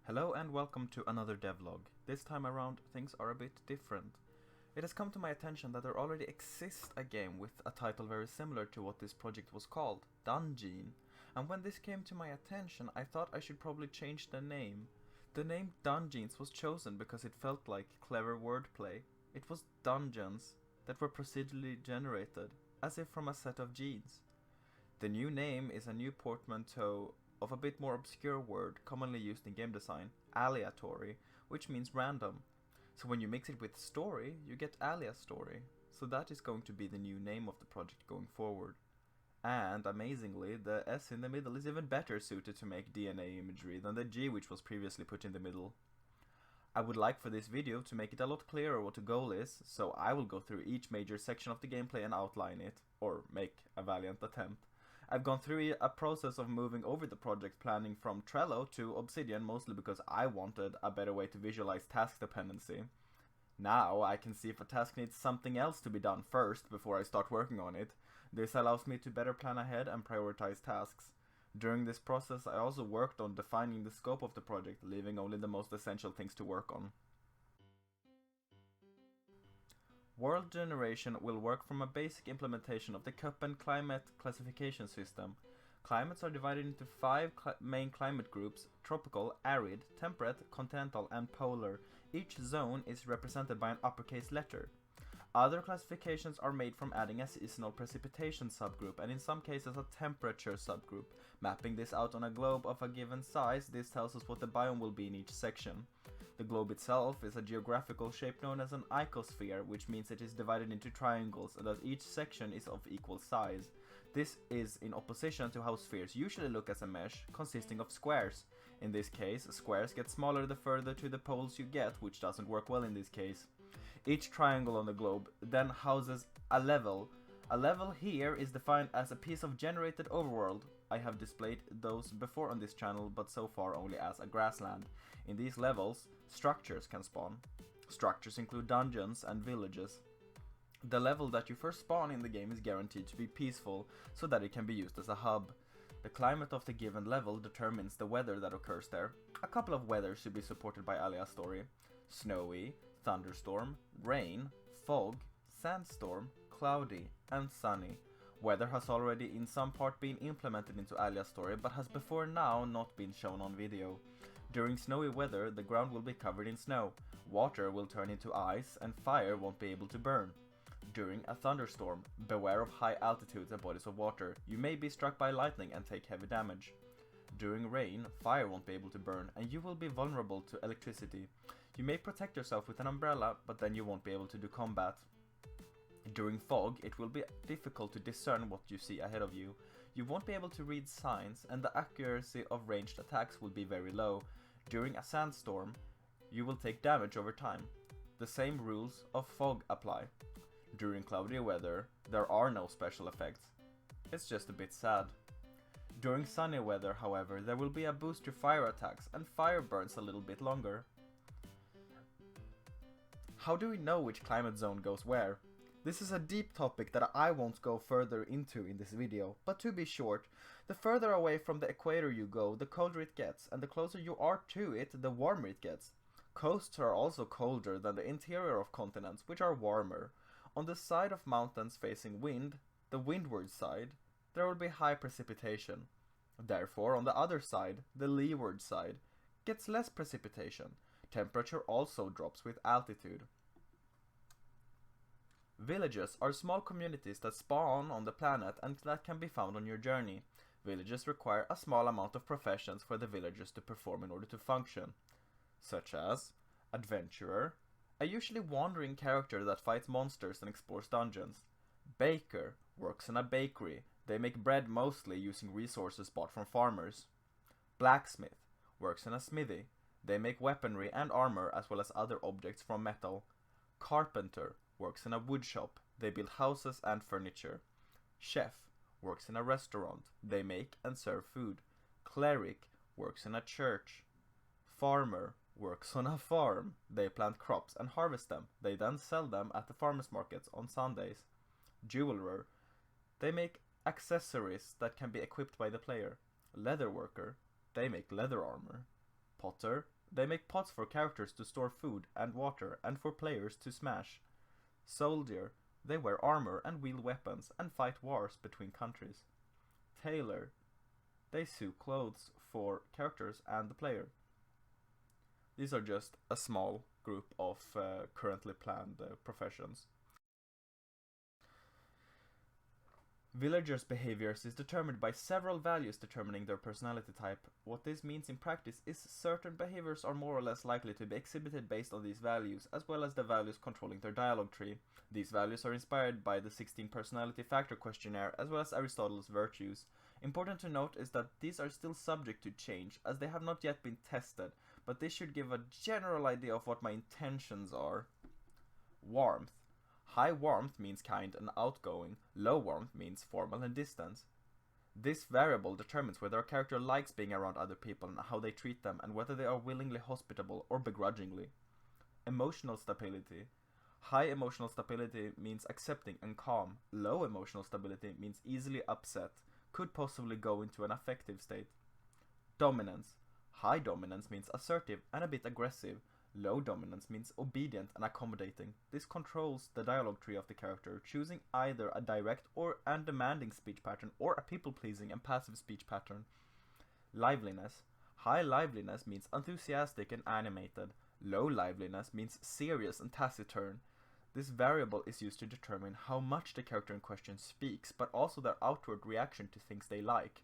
Hello and welcome to another devlog. This time around things are a bit different. It has come to my attention that there already exists a game with a title very similar to what this project was called, Dungeon. And when this came to my attention, I thought I should probably change the name. The name Dungeons was chosen because it felt like clever wordplay. It was dungeons that were procedurally generated, as if from a set of genes. The new name is a new portmanteau of a bit more obscure word commonly used in game design, AleaStory, which means random. So when you mix it with story, you get AleaStory. So that is going to be the new name of the project going forward. And amazingly, the S in the middle is even better suited to make DNA imagery than the G which was previously put in the middle. I would like for this video to make it a lot clearer what the goal is, so I will go through each major section of the gameplay and outline it, or make a valiant attempt. I've gone through a process of moving over the project planning from Trello to Obsidian, mostly because I wanted a better way to visualize task dependency. Now I can see if a task needs something else to be done first before I start working on it. This allows me to better plan ahead and prioritize tasks. During this process I also worked on defining the scope of the project, leaving only the most essential things to work on. World generation will work from a basic implementation of the Köppen climate classification system. Climates are divided into 5 main climate groups: tropical, arid, temperate, continental, and polar. Each zone is represented by an uppercase letter. Other classifications are made from adding a seasonal precipitation subgroup, and in some cases a temperature subgroup. Mapping this out on a globe of a given size, this tells us what the biome will be in each section. The globe itself is a geographical shape known as an icosphere, which means it is divided into triangles and that each section is of equal size. This is in opposition to how spheres usually look as a mesh, consisting of squares. In this case, squares get smaller the further to the poles you get, which doesn't work well in this case. Each triangle on the globe then houses a level. A level here is defined as a piece of generated overworld. I have displayed those before on this channel, but so far only as a grassland. In these levels, structures can spawn. Structures include dungeons and villages. The level that you first spawn in the game is guaranteed to be peaceful, so that it can be used as a hub. The climate of the given level determines the weather that occurs there. A couple of weathers should be supported by AleaStory: snowy, thunderstorm, rain, fog, sandstorm, cloudy, and sunny. Weather has already in some part been implemented into AleaStory, but has before now not been shown on video. During snowy weather, the ground will be covered in snow, water will turn into ice, and fire won't be able to burn. During a thunderstorm, beware of high altitudes and bodies of water. You may be struck by lightning and take heavy damage. During rain, fire won't be able to burn, and you will be vulnerable to electricity. You may protect yourself with an umbrella, but then you won't be able to do combat. During fog, it will be difficult to discern what you see ahead of you. You won't be able to read signs, and the accuracy of ranged attacks will be very low. During a sandstorm, you will take damage over time. The same rules of fog apply. During cloudy weather, there are no special effects. It's just a bit sad. During sunny weather, however, there will be a boost to fire attacks, and fire burns a little bit longer. How do we know which climate zone goes where? This is a deep topic that I won't go further into in this video, but to be short, the further away from the equator you go, the colder it gets, and the closer you are to it, the warmer it gets. Coasts are also colder than the interior of continents, which are warmer. On the side of mountains facing wind, the windward side, there will be high precipitation. Therefore, on the other side, the leeward side, gets less precipitation. Temperature also drops with altitude. Villages are small communities that spawn on the planet and that can be found on your journey. Villages require a small amount of professions for the villagers to perform in order to function, such as adventurer, a usually wandering character that fights monsters and explores dungeons. Baker works in a bakery. They make bread mostly using resources bought from farmers. Blacksmith works in a smithy. They make weaponry and armor as well as other objects from metal. Carpenter works in a wood shop. They build houses and furniture. Chef works in a restaurant. They make and serve food. Cleric works in a church. Farmer works on a farm. They plant crops and harvest them. They then sell them at the farmers markets on Sundays. Jeweler, they make accessories that can be equipped by the player. Leather worker, they make leather armor. Potter, They make pots for characters to store food and water and for players to smash. Soldier. They wear armor and wield weapons and fight wars between countries. Tailor. They sew clothes for characters and the player. These are just a small group of currently planned professions. Villagers' behaviors is determined by several values determining their personality type. What this means in practice is certain behaviors are more or less likely to be exhibited based on these values, as well as the values controlling their dialogue tree. These values are inspired by the 16 personality factor questionnaire, as well as Aristotle's virtues. Important to note is that these are still subject to change, as they have not yet been tested, but this should give a general idea of what my intentions are. Warmth. High warmth means kind and outgoing. Low warmth means formal and distant. This variable determines whether a character likes being around other people and how they treat them, and whether they are willingly hospitable or begrudgingly. Emotional stability. High emotional stability means accepting and calm. Low emotional stability means easily upset, could possibly go into an affective state. Dominance. High dominance means assertive and a bit aggressive. Low dominance means obedient and accommodating. This controls the dialogue tree of the character, choosing either a direct and demanding speech pattern or a people-pleasing and passive speech pattern. Liveliness. High liveliness means enthusiastic and animated. Low liveliness means serious and taciturn. This variable is used to determine how much the character in question speaks, but also their outward reaction to things they like.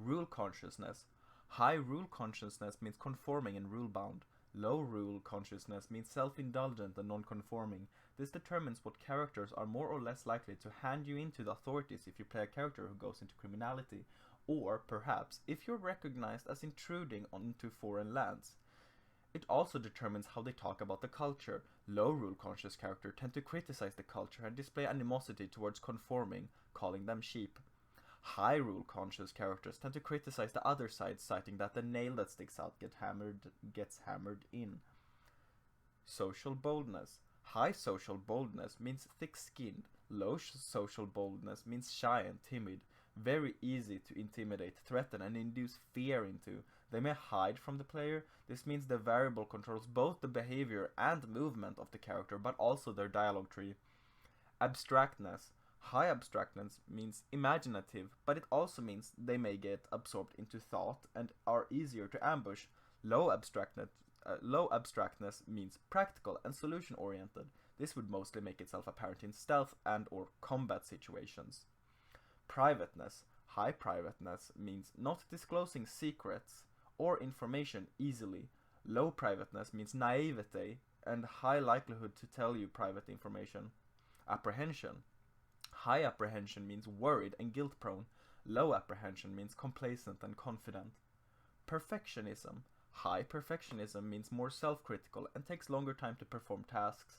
Rule consciousness. High rule consciousness means conforming and rule-bound. Low rule consciousness means self-indulgent and non-conforming. This determines what characters are more or less likely to hand you into the authorities if you play a character who goes into criminality, or perhaps if you're recognized as intruding onto foreign lands. It also determines how they talk about the culture. Low rule conscious characters tend to criticize the culture and display animosity towards conforming, calling them sheep. High rule conscious characters tend to criticize the other side, citing that the nail that sticks out gets hammered in. Social boldness. High social boldness means thick-skinned. Low social boldness means shy and timid. Very easy to intimidate, threaten, and induce fear into. They may hide from the player. This means the variable controls both the behavior and movement of the character, but also their dialogue tree. Abstractness. High abstractness means imaginative, but it also means they may get absorbed into thought and are easier to ambush. Low abstractness means practical and solution-oriented. This would mostly make itself apparent in stealth and or combat situations. Privateness. High privateness means not disclosing secrets or information easily. Low privateness means naivete and high likelihood to tell you private information. Apprehension. High apprehension means worried and guilt-prone. Low apprehension means complacent and confident. Perfectionism. High perfectionism means more self-critical and takes longer time to perform tasks.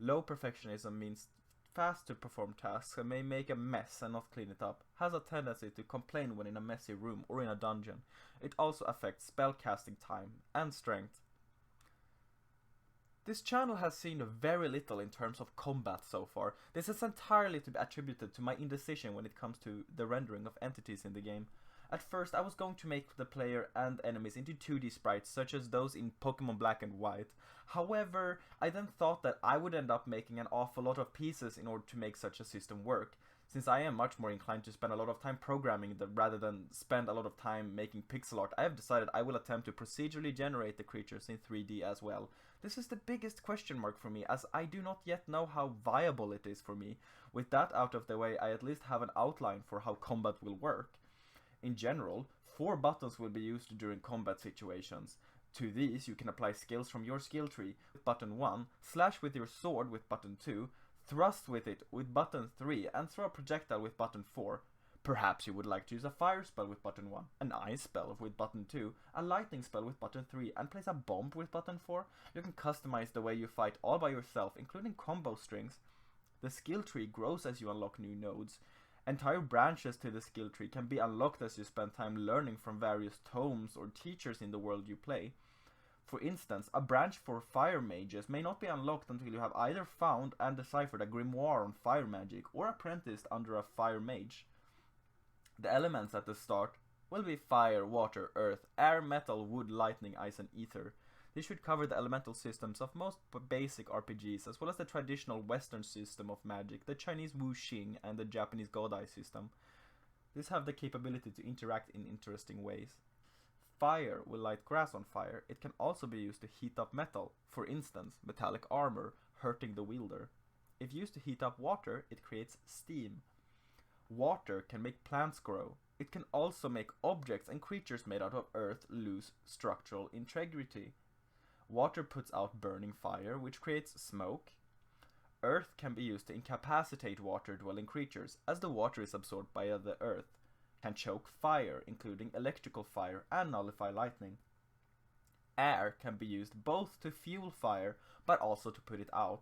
Low perfectionism means fast to perform tasks and may make a mess and not clean it up. Has a tendency to complain when in a messy room or in a dungeon. It also affects spellcasting time and strength. This channel has seen very little in terms of combat so far. This is entirely to be attributed to my indecision when it comes to the rendering of entities in the game. At first I was going to make the player and enemies into 2D sprites such as those in Pokemon Black and White. However, I then thought that I would end up making an awful lot of pieces in order to make such a system work. Since I am much more inclined to spend a lot of time programming rather than spend a lot of time making pixel art, I have decided I will attempt to procedurally generate the creatures in 3D as well. This is the biggest question mark for me, as I do not yet know how viable it is for me. With that out of the way, I at least have an outline for how combat will work. In general, 4 buttons will be used during combat situations. To these, you can apply skills from your skill tree with button 1, slash with your sword with button 2, thrust with it with button 3, and throw a projectile with button 4. Perhaps you would like to use a fire spell with button 1, an ice spell with button 2, a lightning spell with button 3, and place a bomb with button 4. You can customize the way you fight all by yourself, including combo strings. The skill tree grows as you unlock new nodes. Entire branches to the skill tree can be unlocked as you spend time learning from various tomes or teachers in the world you play. For instance, a branch for fire mages may not be unlocked until you have either found and deciphered a grimoire on fire magic or apprenticed under a fire mage. The elements at the start will be fire, water, earth, air, metal, wood, lightning, ice, and ether. This should cover the elemental systems of most basic RPGs, as well as the traditional Western system of magic, the Chinese Wuxing, and the Japanese God-Eye system. These have the capability to interact in interesting ways. Fire will light grass on fire. It can also be used to heat up metal, for instance, metallic armor, hurting the wielder. If used to heat up water, it creates steam. Water can make plants grow. It can also make objects and creatures made out of earth lose structural integrity. Water puts out burning fire, which creates smoke. Earth can be used to incapacitate water-dwelling creatures, as the water is absorbed by the earth. Can choke fire, including electrical fire, and nullify lightning. Air can be used both to fuel fire, but also to put it out.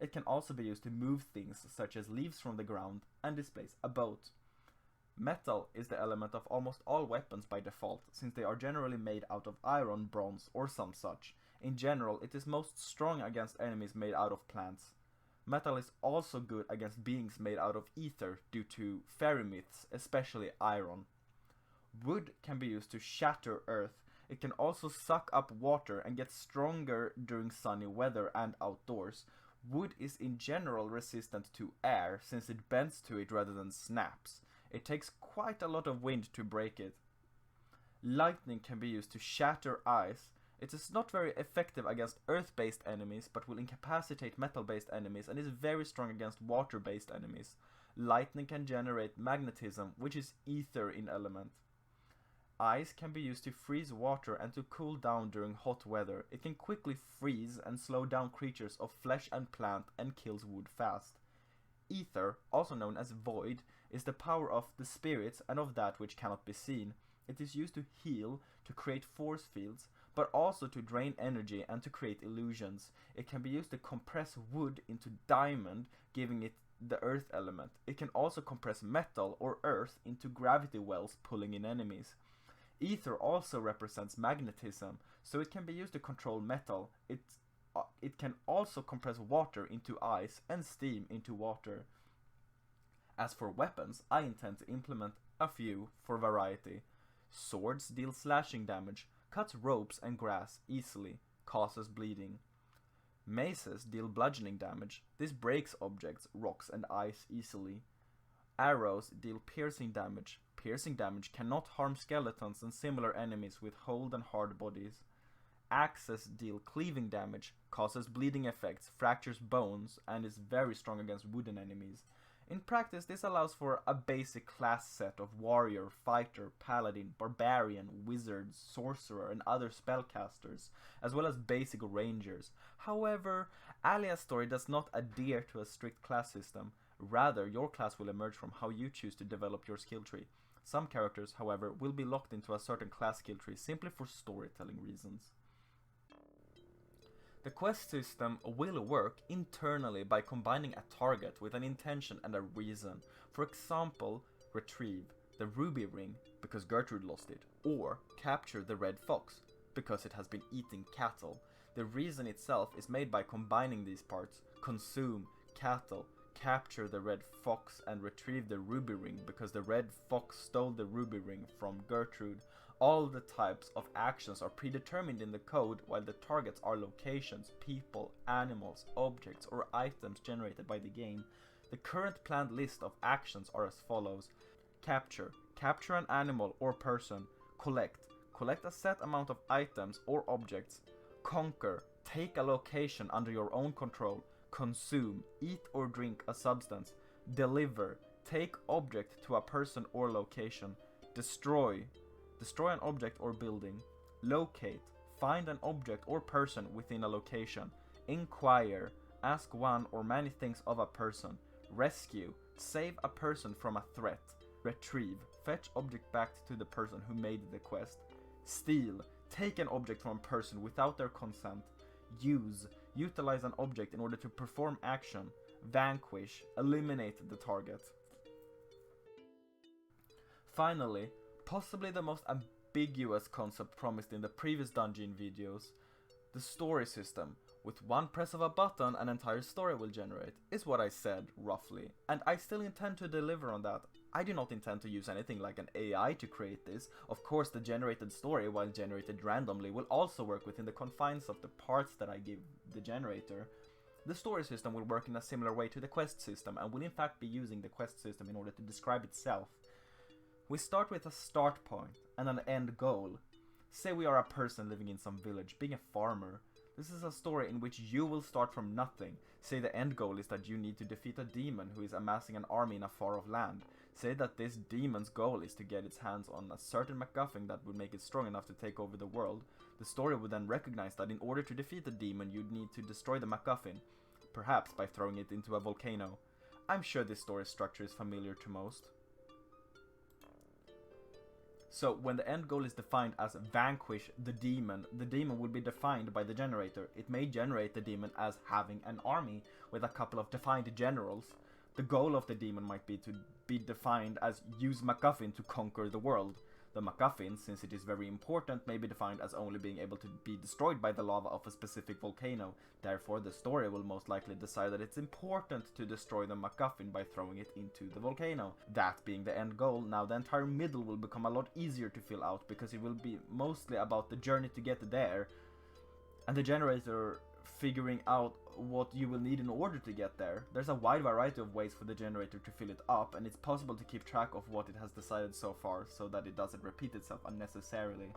It can also be used to move things, such as leaves from the ground, and displace a boat. Metal is the element of almost all weapons by default, since they are generally made out of iron, bronze, or some such. In general, it is most strong against enemies made out of plants. Metal is also good against beings made out of ether due to fairy myths, especially iron. Wood can be used to shatter earth. It can also suck up water and get stronger during sunny weather and outdoors. Wood is in general resistant to air, since it bends to it rather than snaps. It takes quite a lot of wind to break it. Lightning can be used to shatter ice. It is not very effective against earth-based enemies, but will incapacitate metal-based enemies and is very strong against water-based enemies. Lightning can generate magnetism, which is ether in element. Ice can be used to freeze water and to cool down during hot weather. It can quickly freeze and slow down creatures of flesh and plant and kills wood fast. Ether, also known as void, is the power of the spirits and of that which cannot be seen. It is used to heal, to create force fields, but also to drain energy and to create illusions. It can be used to compress wood into diamond, giving it the earth element. It can also compress metal or earth into gravity wells, pulling in enemies. Ether also represents magnetism, so it can be used to control metal. It can also compress water into ice and steam into water. As for weapons, I intend to implement a few for variety. Swords deal slashing damage, cuts ropes and grass easily, causes bleeding. Maces deal bludgeoning damage. This breaks objects, rocks and ice easily. Arrows deal piercing damage. Piercing damage cannot harm skeletons and similar enemies with hold and hard bodies. Axes deal cleaving damage, causes bleeding effects, fractures bones, and is very strong against wooden enemies. In practice, this allows for a basic class set of warrior, fighter, paladin, barbarian, wizard, sorcerer, and other spellcasters, as well as basic rangers. However, AleaStory does not adhere to a strict class system. Rather, your class will emerge from how you choose to develop your skill tree. Some characters, however, will be locked into a certain class skill tree simply for storytelling reasons. The quest system will work internally by combining a target with an intention and a reason. For example, retrieve the ruby ring because Gertrude lost it, or capture the red fox because it has been eating cattle. The reason itself is made by combining these parts: consume cattle, capture the red fox, and retrieve the ruby ring because the red fox stole the ruby ring from Gertrude. All the types of actions are predetermined in the code, while the targets are locations, people, animals, objects, or items generated by the game. The current planned list of actions are as follows: capture an animal or person. Collect a set amount of items or objects. Conquer, take a location under your own control. Consume, eat or drink a substance. Deliver, take object to a person or location. Destroy an object or building. Locate, find an object or person within a location. Inquire, ask one or many things of a person. Rescue, save a person from a threat. Retrieve, fetch object back to the person who made the quest. Steal, take an object from a person without their consent. Utilize an object in order to perform action. Vanquish, eliminate the target. Finally, possibly the most ambiguous concept promised in the previous dungeon videos, the story system. With one press of a button, an entire story will generate, is what I said, roughly, and I still intend to deliver on that. I do not intend to use anything like an AI to create this. Of course, the generated story, while generated randomly, will also work within the confines of the parts that I give the generator. The story system will work in a similar way to the quest system, and will in fact be using the quest system in order to describe itself. We start with a start point and an end goal. Say we are a person living in some village, being a farmer. This is a story in which you will start from nothing. Say the end goal is that you need to defeat a demon who is amassing an army in a far-off land. Say that this demon's goal is to get its hands on a certain MacGuffin that would make it strong enough to take over the world. The story would then recognize that in order to defeat the demon, you'd need to destroy the MacGuffin, perhaps by throwing it into a volcano. I'm sure this story structure is familiar to most. So when the end goal is defined as vanquish the demon will be defined by the generator. It may generate the demon as having an army with a couple of defined generals. The goal of the demon might be to be defined as use MacGuffin to conquer the world. The MacGuffin, since it is very important, may be defined as only being able to be destroyed by the lava of a specific volcano. Therefore, the story will most likely decide that it's important to destroy the MacGuffin by throwing it into the volcano. That being the end goal, now the entire middle will become a lot easier to fill out because it will be mostly about the journey to get there, and the generator figuring out what you will need in order to get there. There's a wide variety of ways for the generator to fill it up, and it's possible to keep track of what it has decided so far so that it doesn't repeat itself unnecessarily.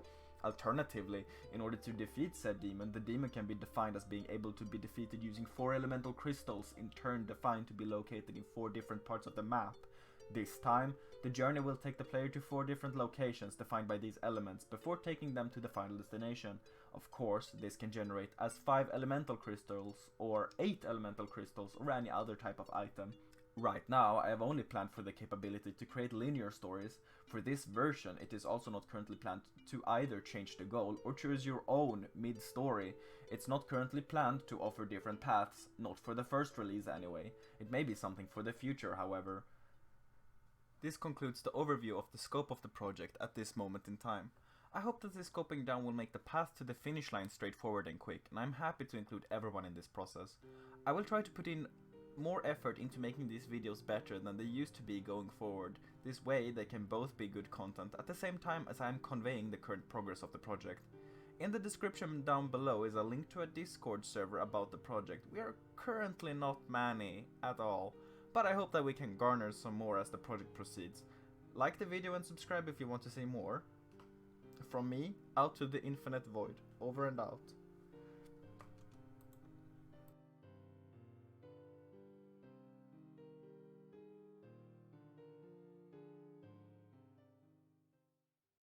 Alternatively, in order to defeat said demon, the demon can be defined as being able to be defeated using 4 elemental crystals, in turn defined to be located in 4 different parts of the map. This time, the journey will take the player to 4 different locations defined by these elements before taking them to the final destination. Of course, this can generate as 5 elemental crystals, or 8 elemental crystals, or any other type of item. Right now, I have only planned for the capability to create linear stories. For this version, it is also not currently planned to either change the goal or choose your own mid-story. It's not currently planned to offer different paths, not for the first release anyway. It may be something for the future, however. This concludes the overview of the scope of the project at this moment in time. I hope that this scoping down will make the path to the finish line straightforward and quick, and I'm happy to include everyone in this process. I will try to put in more effort into making these videos better than they used to be going forward. This way they can both be good content at the same time as I am conveying the current progress of the project. In the description down below is a link to a Discord server about the project. We are currently not many at all, but I hope that we can garner some more as the project proceeds. Like the video and subscribe if you want to see more. From me, out to the infinite void. Over and out.